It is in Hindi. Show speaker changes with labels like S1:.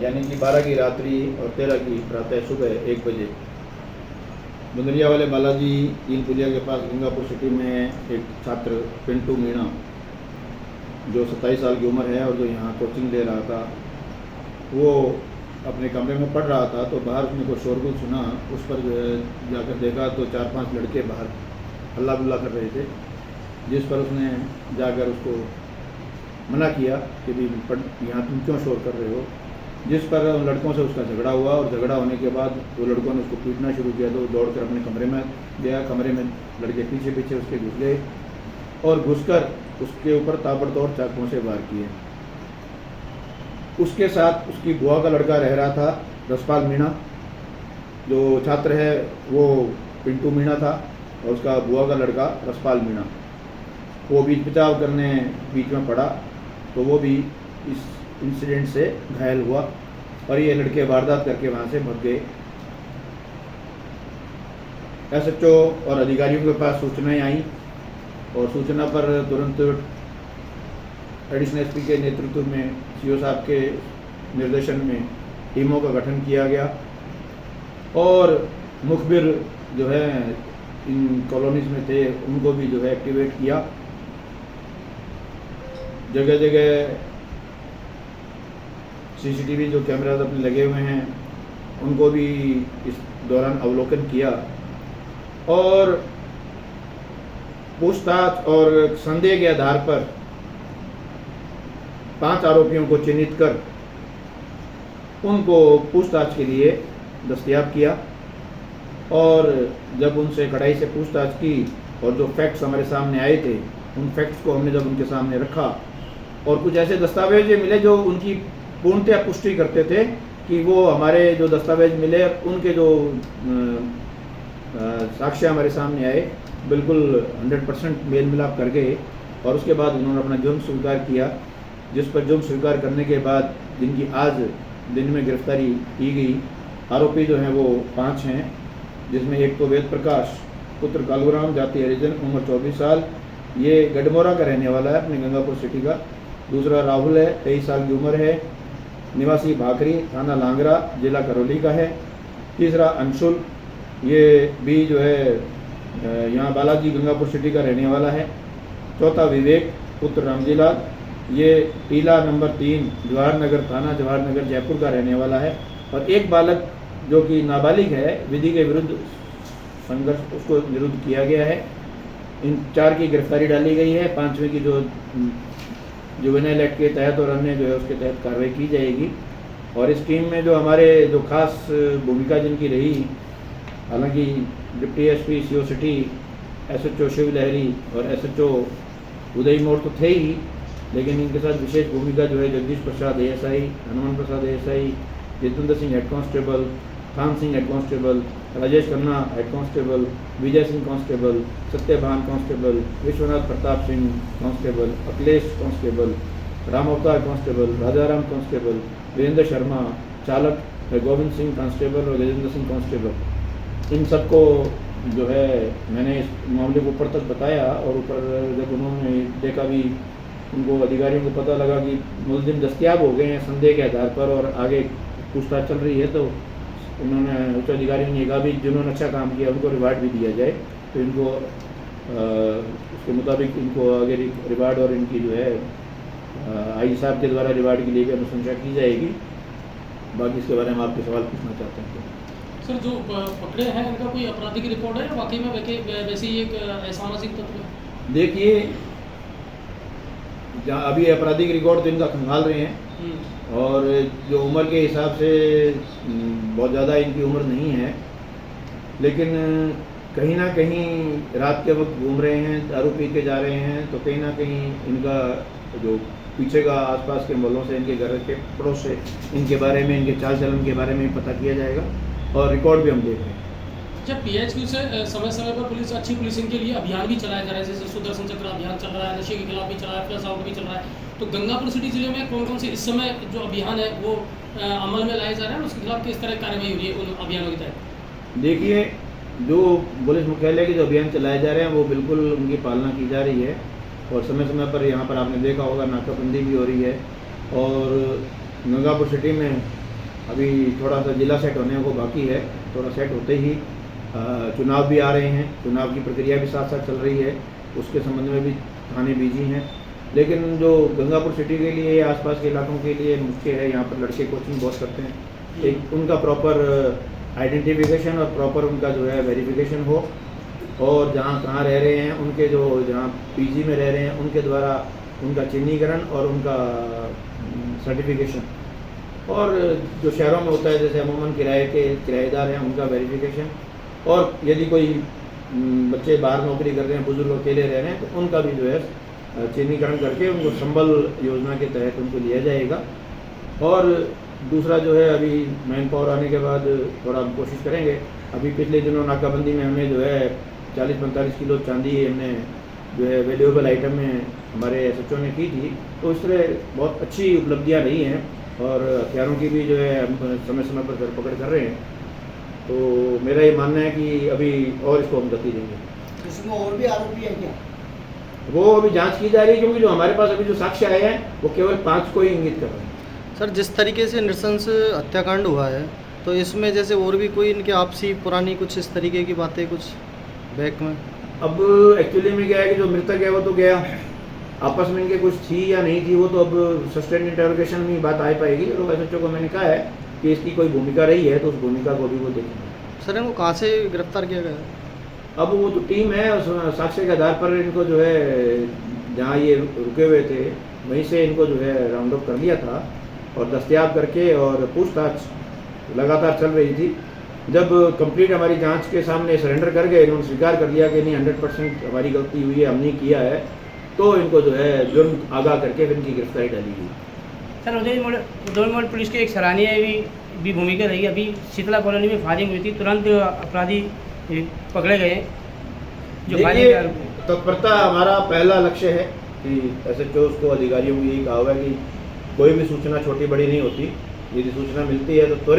S1: यानी कि 12 की रात्रि और 13 की प्रातः सुबह 1 बजे बंदरिया वाले बालाजी ईल पुलिया के पास गंगापुर सिटी में एक छात्र पिंटू मीणा जो 27 साल की उम्र है और जो यहाँ कोचिंग ले रहा था, वो अपने कमरे में पढ़ रहा था। तो बाहर उसने कोई शोरगुल सुना, उस पर जाकर देखा तो 4-5 लड़के बाहर हल्ला गुल्ला कर रहे थे, जिस पर उसने जाकर उसको मना किया कि भी यहाँ तुम क्यों शोर कर रहे हो, जिस पर उन लड़कों से उसका झगड़ा हुआ और झगड़ा होने के बाद वो लड़कों ने उसको पीटना शुरू किया। तो वो दौड़कर अपने कमरे में गया, कमरे में लड़के पीछे पीछे उसके घुस गए और घुसकर उसके ऊपर ताबड़तोड़ चाकुओं से वार किए। उसके साथ उसकी बुआ का लड़का रह रहा था, रसपाल मीणा। जो छात्र है वो पिंटू मीणा था और उसका बुआ का लड़का रसपाल मीणा। वो बीच बचाव करने बीच में पड़ा तो वो भी इस इंसिडेंट से घायल हुआ और ये लड़के वारदात करके वहाँ से भाग गए। एसएचओ और अधिकारियों के पास सूचनाएं आई और सूचना पर तुरंत एडिशनल एसपी के नेतृत्व में सीओ साहब के निर्देशन में टीमों का गठन किया गया और मुखबिर जो है इन कॉलोनीज में थे उनको भी जो है एक्टिवेट किया। जगह जगह सीसीटीवी जो कैमराज अपने लगे हुए हैं उनको भी इस दौरान अवलोकन किया और पूछताछ और संदेह के आधार पर 5 आरोपियों को चिन्हित कर उनको पूछताछ के लिए दस्तयाब किया और जब उनसे कड़ाई से पूछताछ की और जो फैक्ट्स हमारे सामने आए थे उन फैक्ट्स को हमने जब उनके सामने रखा और कुछ ऐसे दस्तावेज मिले जो उनकी पूर्णतः पुष्टि करते थे कि वो हमारे जो दस्तावेज मिले उनके जो साक्ष्य हमारे सामने आए बिल्कुल 100% मेल मिलाप कर गए और उसके बाद उन्होंने अपना जुर्म स्वीकार किया, जिस पर जुर्म स्वीकार करने के बाद जिनकी आज दिन में गिरफ्तारी की गई आरोपी जो हैं वो 5 हैं, जिसमें एक तो वेद प्रकाश पुत्र कालूराम जाति हरिजन उम्र 24 साल, ये गडमोरा का रहने वाला है अपने गंगापुर सिटी का। दूसरा राहुल है 23 साल की उम्र है, निवासी भाकरी थाना लांगरा जिला करौली का है। तीसरा अंशुल, ये भी जो है यहाँ बालाजी गंगापुर सिटी का रहने वाला है। चौथा विवेक पुत्र रामजीलाल, ये टीला नंबर 3 जवाहर नगर थाना जवाहर नगर जयपुर का रहने वाला है। और एक बालक जो कि नाबालिग है, विधि के विरुद्ध संघर्ष उसको विरुद्ध किया गया है। इन 4 की गिरफ्तारी डाली गई है। 5वें की जो जुवेनाइल एक्ट के तहत और अन्य जो है उसके तहत कार्रवाई की जाएगी। और इस टीम में जो हमारे जो खास भूमिका जिनकी रही, हालांकि deputy SP CO city, SHO Shiv Lahari और एसएचओ उदय मोर तो थे ही, लेकिन इनके साथ विशेष भूमिका जो है Jagdish Prasad ASI, Hanuman Prasad ASI, Jitendra Singh head constable, Khan Singh head constable, Rajesh Khanna head constable, Vijay Singh constable, Satyabhan constable, Vishwanath Pratap Singh constable, Akhilesh constable, Ram Avtar constable, Rajaram constable, Virendra Sharma चालक, गोविंद सिंह कांस्टेबल और गजेंद्र सिंह कांस्टेबल, इन सबको जो है मैंने इस मामले को ऊपर तक बताया। और ऊपर जब उन्होंने देखा भी, उनको अधिकारियों को पता लगा कि मुलजिम दस्तयाब हो गए हैं संदेह के आधार पर और आगे पूछताछ चल रही है, तो उन्होंने उच्च अधिकारियों ने कहा भी जिन्होंने अच्छा काम किया उनको रिवार्ड भी दिया जाए। तो इनको उसके मुताबिक इनको आगे रिवार्ड और इनकी जो है आई साहब के द्वारा रिवार्ड के लिए भी अनुशंसा की जाएगी। बाकी इसके बारे में आपके सवाल पूछना चाहते हैं
S2: सर? जो पकड़े हैं इनका कोई आपराधिक रिकॉर्ड है या वाकई में वैसे ही एक असामाजिक तत्व है?
S1: देखिए, अभी आपराधिक रिकॉर्ड तो इनका खंगाल रहे हैं और जो उम्र के हिसाब से बहुत ज़्यादा इनकी उम्र नहीं है, लेकिन कहीं ना कहीं रात के वक्त घूम रहे हैं, दारू पी के जा रहे हैं, तो कहीं ना कहीं इनका जो पीछे का आसपास के मोहल्लों से, इनके घर के पड़ोस से इनके बारे में, इनके चाल चलन के बारे में पता किया जाएगा और रिकॉर्ड भी हम देख रहे हैं।
S2: जब पीएचक्यू से समय समय पर पुलिस अच्छी पुलिसिंग के लिए अभियान भी चलाया जा रहा है, जैसे सुदर्शन चक्र अभियान चल रहा है, नशे के खिलाफ भी चल रहा है, प्लस आउट भी चल रहा है, तो गंगापुर सिटी जिले में कौन कौन से इस समय जो अभियान है वो अमल में लाए जा रहे हैं और उसके खिलाफ किस तरह कार्रवाई हो रही है उन अभियानों के तहत?
S1: देखिए, जो पुलिस मुख्यालय के जो अभियान चलाए जा रहे हैं वो बिल्कुल उनकी पालना की जा रही है और समय समय पर यहाँ पर आपने देखा होगा नाकाबंदी भी हो रही है। और गंगापुर सिटी में अभी थोड़ा सा जिला सेट होने को बाकी है। थोड़ा सेट होते ही चुनाव भी आ रहे हैं, चुनाव की प्रक्रिया भी साथ साथ चल रही है, उसके संबंध में भी थाने बिजी हैं। लेकिन जो गंगापुर सिटी के लिए, आसपास के इलाकों के लिए मुख्य है, यहाँ पर लड़के कोचिंग बहुत करते हैं, एक उनका प्रॉपर आइडेंटिफिकेशन और प्रॉपर उनका जो है वेरिफिकेशन हो, और जहाँ कहाँ रह रहे हैं उनके जो जहाँ पीजी में रह रहे हैं उनके द्वारा उनका चिन्हीकरण और उनका सर्टिफिकेशन, और जो शहरों में होता है जैसे अमूमन किराएदार हैं उनका वेरिफिकेशन, और यदि कोई बच्चे बाहर नौकरी कर रहे हैं, बुजुर्ग अकेले रह रहे हैं तो उनका भी जो है चिन्हीकरण करके उनको संबल योजना के तहत उनको लिया जाएगा। और दूसरा जो है अभी मैन पावर आने के बाद थोड़ा हम कोशिश करेंगे। अभी पिछले दिनों नाकाबंदी में हमने जो है 40-45 किलो चांदी हमने जो है वैल्यूएबल आइटम में हमारे एसएचओ ने की थी, तो इस तरह बहुत अच्छी उपलब्धियाँ रही हैं, और हथियारों की भी जो है हम समय समय पर धरपकड़ कर रहे हैं। तो मेरा ये मानना है कि अभी और इसको हम गति देंगे।
S3: इसमें और भी आरोपी है क्या?
S1: वो अभी जांच की जा रही है, क्योंकि जो हमारे पास अभी जो साक्ष्य आए हैं वो केवल 5 को ही इंगित कर रहे हैं।
S4: सर, जिस तरीके से नृशंस हत्याकांड हुआ है, तो इसमें जैसे और भी कोई इनके आपसी पुरानी कुछ इस तरीके की बातें कुछ बैक में?
S1: अब एक्चुअली में क्या है कि जो मृतक है वो तो गया, आपस में इनके कुछ थी या नहीं थी वो तो अब सस्टेन इंटरोगेशन में बात आ पाएगी। और एसएचओ को मैंने कहा है कि इसकी कोई भूमिका रही है तो उस भूमिका को भी वो देखेंगे।
S4: सर, इनको कहाँ से गिरफ्तार किया गया?
S1: अब वो तो टीम है, उस साक्ष्य के आधार पर इनको जो है जहाँ ये रुके हुए थे वहीं से इनको जो है राउंड अप कर लिया था, और दस्तयाब करके और पूछताछ लगातार चल रही थी। जब कंप्लीट हमारी जांच के सामने सरेंडर कर गए, इन्होंने स्वीकार कर लिया कि नहीं 100% हमारी गलती हुई है, हमने किया है, तो इनको जो है जुर्म आगाह करके फिर इनकी गिरफ्तारी डाली गई।
S5: सर, उदयपुर मोड़ पुलिस की एक सराहनीय भी भूमिका रही। अभी शीतला कॉलोनी में फायरिंग हुई थी, तुरंत अपराधी पकड़े गए जो फायरिंग के आरोपी।
S1: तत्परता हमारा पहला लक्ष्य है कि एसएचओ को अधिकारियों को यही कहा हुआ है कि कोई भी सूचना छोटी बड़ी नहीं होती, यदि सूचना मिलती है तो त्वरित